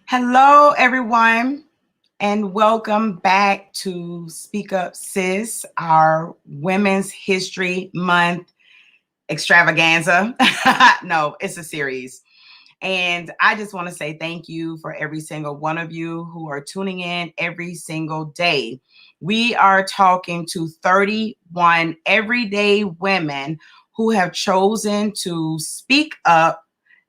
Hello, everyone, and welcome back to Speak Up Sis, our Women's History Month extravaganza. No, it's a series. And I just want to say thank you for every single one of you who are tuning in every single day. We are talking to 31 everyday women who have chosen to speak up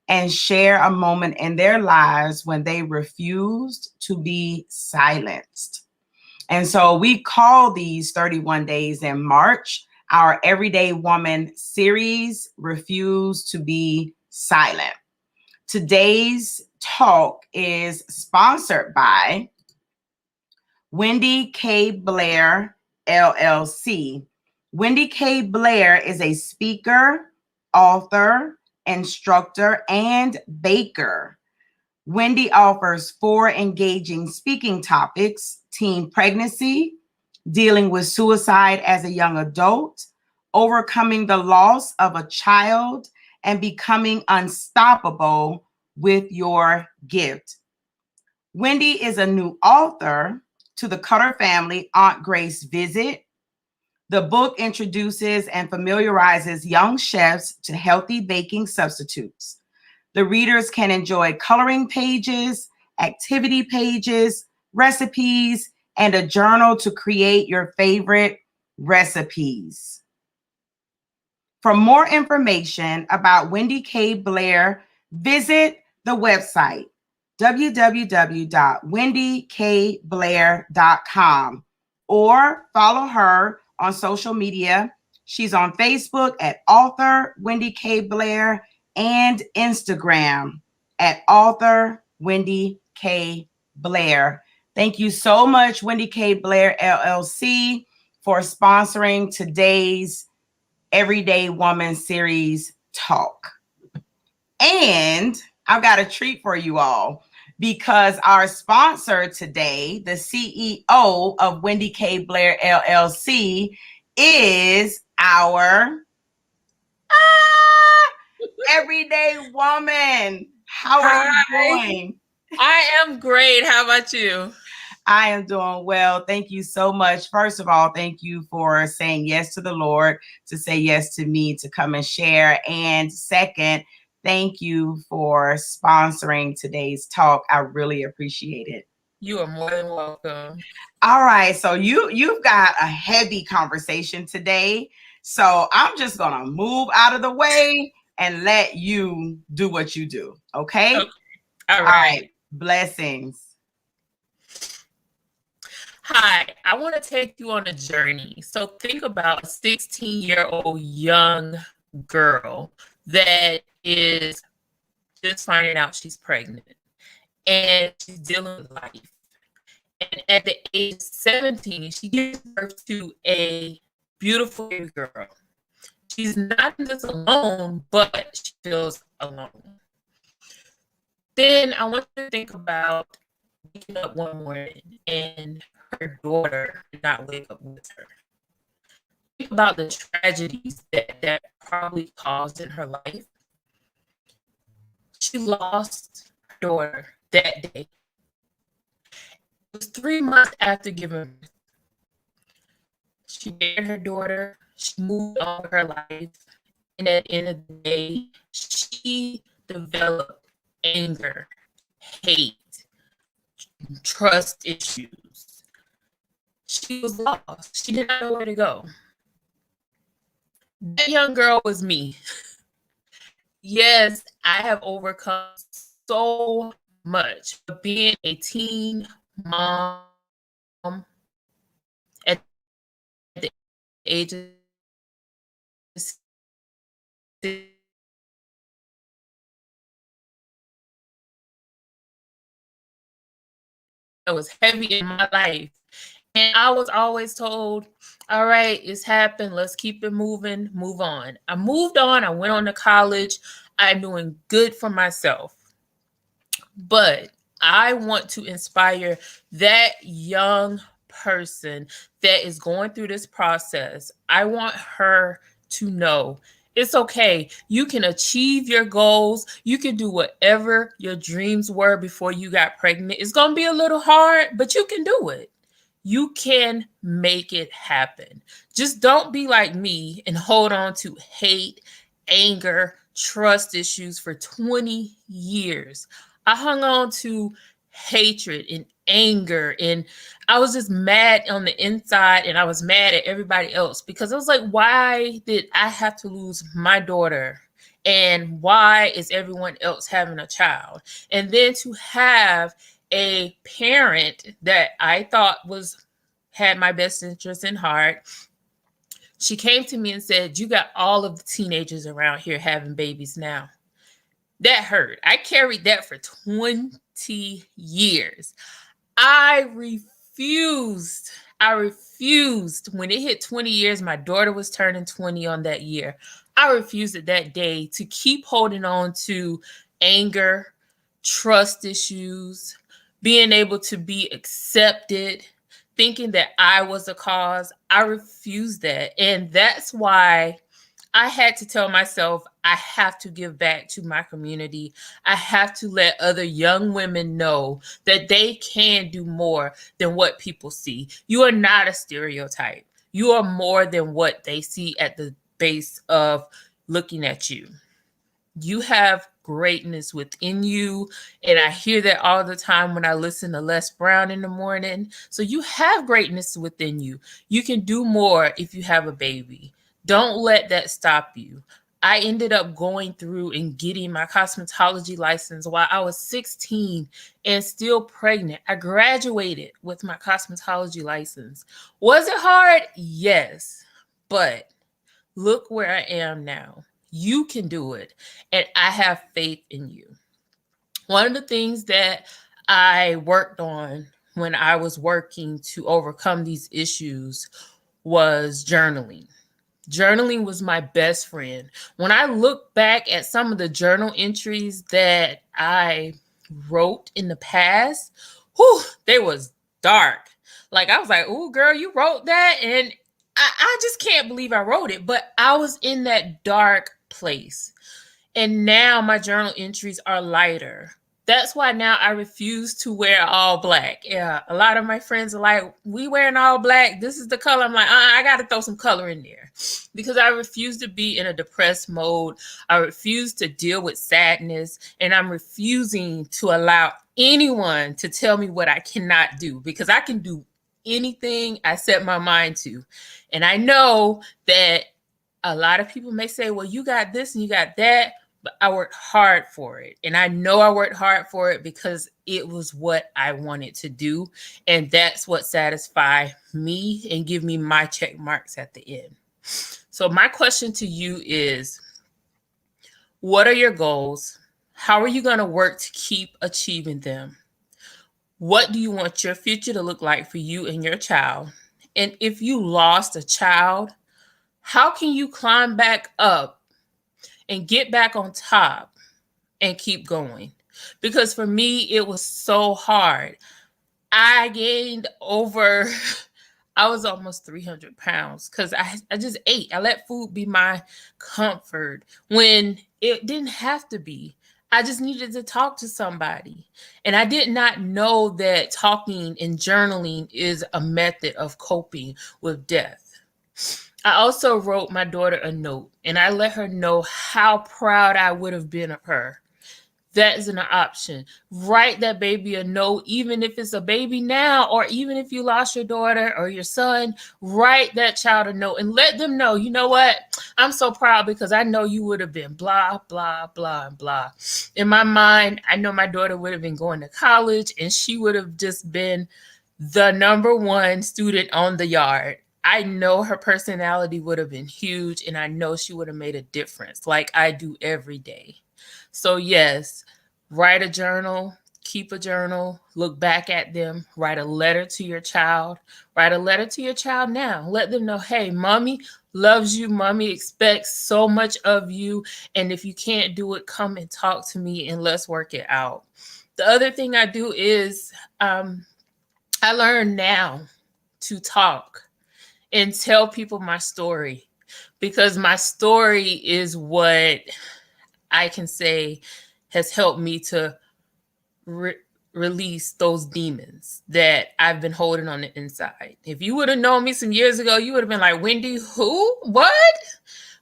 and share a moment in their lives when they refused to be silenced. And so we call these 31 days in March our Everyday Woman series, Refuse to Be Silent. Today's talk is sponsored by Wendy K. Blair, LLC. Wendy K. Blair is a speaker, author, instructor, and baker. Wendy offers 4 engaging speaking topics: teen pregnancy, dealing with suicide as a young adult, overcoming the loss of a child, and becoming unstoppable with your gift. Wendy is a new author to the Cutter family, Aunt Grace Visit. The book introduces and familiarizes young chefs to healthy baking substitutes. The readers can enjoy coloring pages, activity pages, recipes, and a journal to create your favorite recipes. For more information about Wendy K. Blair, visit the website www.wendykblair.com or follow her on social media. She's on Facebook at author Wendy K. Blair and Instagram at author Wendy K. Blair. Thank you so much, Wendy K. Blair, LLC, for sponsoring today's Everyday Woman series talk. And I've got a treat for you all because our sponsor today, the CEO of Wendy K. Blair, LLC, is our everyday woman. How are you doing? I am great. How about you? I am doing well. Thank you so much. First of all, thank you for saying yes to the Lord, to say yes to me, to come and share. And second, thank you for sponsoring today's talk. I really appreciate it. You are more than welcome. All right, so you've got a heavy conversation today. So I'm just gonna move out of the way and let you do what you do. Okay? All right. Blessings. Hi, I want to take you on a journey. So think about a 16-year-old young girl that is just finding out she's pregnant and she's dealing with life. And at the age of 17, she gives birth to a beautiful baby girl. She's not just alone, but she feels alone. Then I want you to think about waking up one morning and her daughter did not wake up with her. Think about the tragedies that probably caused in her life. She lost her daughter that day. It was 3 months after giving birth. She buried her daughter. She moved on with her life. And at the end of the day, she developed anger, hate, trust issues. She was lost. She did not know where to go. That young girl was me. Yes, I have overcome so much. But being a teen mom at the age of 16, that was heavy in my life. And I was always told, all right, it's happened. Let's keep it moving, move on. I moved on. I went on to college. I'm doing good for myself. But I want to inspire that young person that is going through this process. I want her to know It's okay. You can achieve your goals. You can do whatever your dreams were before you got pregnant. It's going to be a little hard, but you can do it. You can make it happen. Just don't be like me and hold on to hate, anger, trust issues for 20 years. I hung on to hatred and anger, and I was just mad on the inside, and I was mad at everybody else because I was like, why did I have to lose my daughter? And why is everyone else having a child? And then to have a parent that I thought was had my best interest in heart. She came to me and said, "You got all of the teenagers around here having babies now." That hurt. I carried that for 20 years. I refused. I refused. When it hit 20 years, my daughter was turning 20 on that year. I refused at that day to keep holding on to anger, trust issues, being able to be accepted, thinking that I was the cause. I refused that. And that's why I had to tell myself I have to give back to my community. I have to let other young women know that they can do more than what people see. You are not a stereotype. You are more than what they see at the base of looking at you. You have greatness within you. And I hear that all the time when I listen to Les Brown in the morning. So you have greatness within you. You can do more if you have a baby. Don't let that stop you. I ended up going through and getting my cosmetology license while I was 16 and still pregnant. I graduated with my cosmetology license. Was it hard? Yes. But look where I am now. You can do it. And I have faith in you. One of the things that I worked on when I was working to overcome these issues was journaling. Journaling was my best friend. When I look back at some of the journal entries that I wrote in the past, whew, they was dark. Like I was like, "Oh, girl, you wrote that," and I just can't believe I wrote it. But I was in that dark place. And now my journal entries are lighter. That's why now I refuse to wear all black. Yeah, a lot of my friends are like, "We wearing all black. This is the color." I'm like, I got to throw some color in there because I refuse to be in a depressed mode. I refuse to deal with sadness, and I'm refusing to allow anyone to tell me what I cannot do because I can do anything I set my mind to. And I know that a lot of people may say, "Well, you got this and you got that." But I worked hard for it. And I know I worked hard for it because it was what I wanted to do. And that's what satisfied me and give me my check marks at the end. So my question to you is, what are your goals? How are you going to work to keep achieving them? What do you want your future to look like for you and your child? And if you lost a child, how can you climb back up and get back on top and keep going? Because for me, it was so hard. I gained over, I was almost 300 pounds because I just ate. I let food be my comfort when it didn't have to be. I just needed to talk to somebody. And I did not know that talking and journaling is a method of coping with death. I also wrote my daughter a note and I let her know how proud I would have been of her. That is an option. Write that baby a note, even if it's a baby now, or even if you lost your daughter or your son, write that child a note and let them know, you know what? I'm so proud because I know you would have been blah, blah, blah, and blah. In my mind, I know my daughter would have been going to college and she would have just been the number one student on the yard. I know her personality would have been huge and I know she would have made a difference like I do every day. So, yes, write a journal, keep a journal, look back at them, write a letter to your child, write a letter to your child now. Let them know, hey, mommy loves you, mommy expects so much of you. And if you can't do it, come and talk to me and let's work it out. The other thing I do is I learn now to talk and tell people my story. because my story is what I can say has helped me to re- release those demons that I've been holding on the inside. If you would have known me some years ago, you would have been like, Wendy, who? What?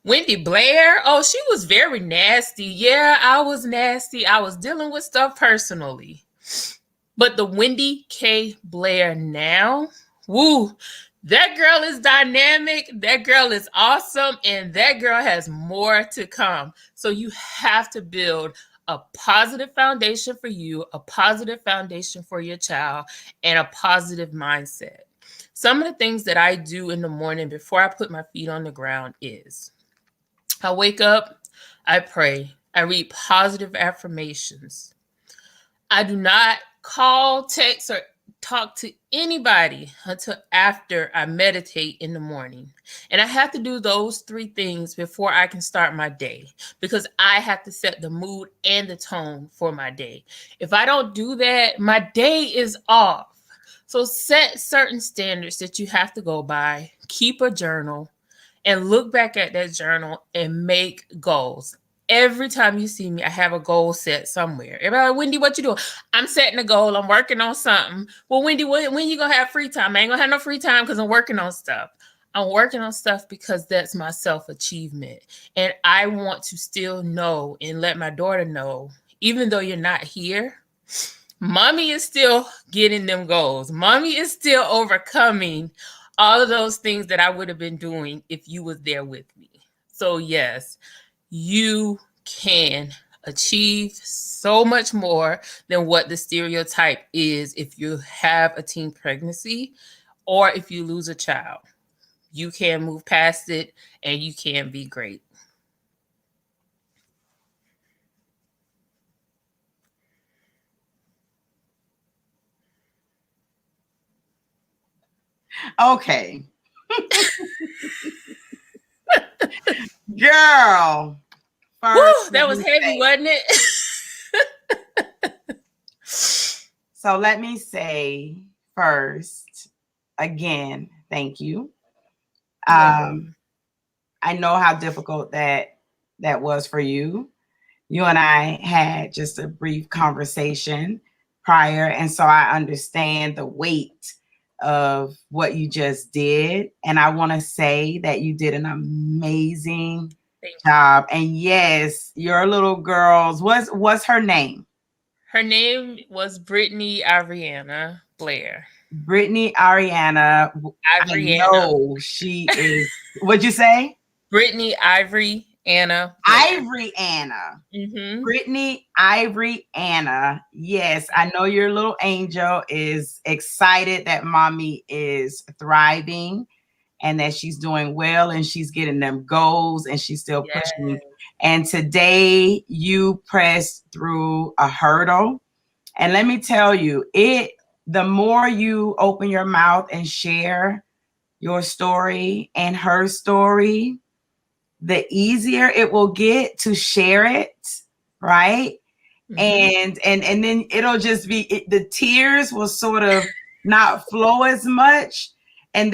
Wendy Blair? Oh, she was very nasty. Yeah, I was nasty. I was dealing with stuff personally. But the Wendy K. Blair now, woo, that girl is dynamic. That girl is awesome. And that girl has more to come. So you have to build a positive foundation for you, a positive foundation for your child, and a positive mindset. Some of the things that I do in the morning before I put my feet on the ground is I wake up, I pray, I read positive affirmations. I do not call, text, or talk to anybody until after I meditate in the morning. And I have to do those three things before I can start my day because I have to set the mood and the tone for my day. If I don't do that, my day is off. So set certain standards that you have to go by, keep a journal, and look back at that journal and make goals. Every time you see me, I have a goal set somewhere. Everybody like, Wendy, what you doing? I'm setting a goal. I'm working on something. Well, Wendy, when you gonna have free time? I ain't gonna have no free time because I'm working on stuff. I'm working on stuff because that's my self-achievement. And I want to still know and let my daughter know, even though you're not here, mommy is still getting them goals. Mommy is still overcoming all of those things that I would have been doing if you was there with me. So yes, you can achieve so much more than what the stereotype is if you have a teen pregnancy or if you lose a child. You can move past it and you can be great. Okay. Girl. Woo, First, that let was me heavy, say, wasn't it? so let me say first, again, thank you. You're Um, welcome. I know how difficult that was for you. You and I had just a brief conversation prior, and so I understand the weight of what you just did. And I want to say that you did an amazing Thank you. job. And yes, your little girls, what's her name? Her name was Brittany Ariana Blair. Brittany Ariana. I Ivoriana. know she is. What'd you say? Brittany Ivory Anna Blair. Ivory Anna. Mm-hmm. Brittany Ivory Anna. Yes, I know your little angel is excited that mommy is thriving and that she's doing well and she's getting them goals and she's still pushing. Yes. And today you pressed through a hurdle. And let me tell you, the more you open your mouth and share your story and her story, the easier it will get to share it, right? Mm-hmm. And then it'll just be the tears will sort of not flow as much, and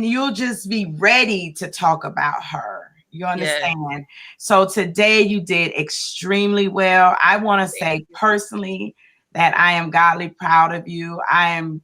you'll just be ready to talk about her. You Yes. understand? So today you did extremely well. I want to Thank say you. personally that I am godly proud of you. I'm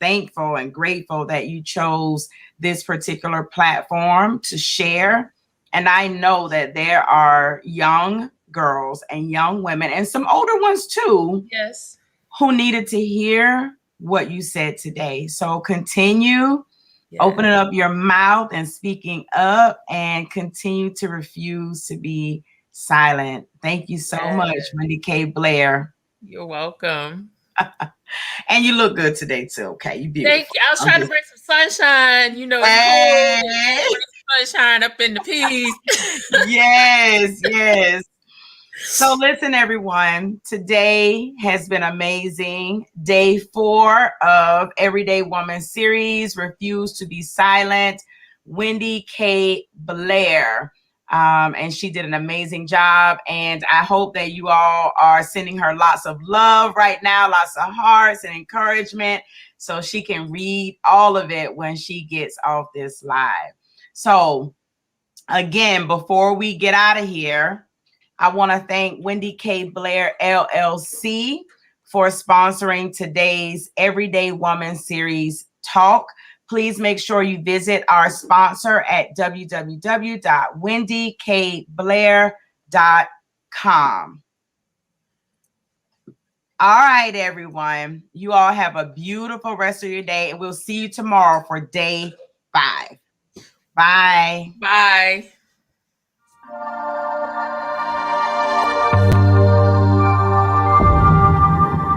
thankful and grateful that you chose this particular platform to share. And I know that there are young girls and young women and some older ones too Yes. who needed to hear what you said today. So continue Yes. opening up your mouth and speaking up and continue to refuse to be silent. Thank you so Yes. much, Wendy K. Blair. You're welcome. And you look good today too. Okay, you Thank beautiful. you. I was I'm trying to just bring some sunshine. You know, it's cold. And I want to hey. bring some sunshine up in the piece. Yes, yes. So, listen, everyone, today has been amazing. Day 4 of Everyday Woman series, Refuse to Be Silent, Wendy K. Blair. And she did an amazing job. And I hope that you all are sending her lots of love right now, lots of hearts and encouragement, so she can read all of it when she gets off this live. So, Again, before we get out of here, I want to thank Wendy K. Blair LLC for sponsoring today's Everyday Woman Series talk. Please make sure you visit our sponsor at www.wendykblair.com. All right, everyone. You all have a beautiful rest of your day, and we'll see you tomorrow for day 5. Bye. Bye.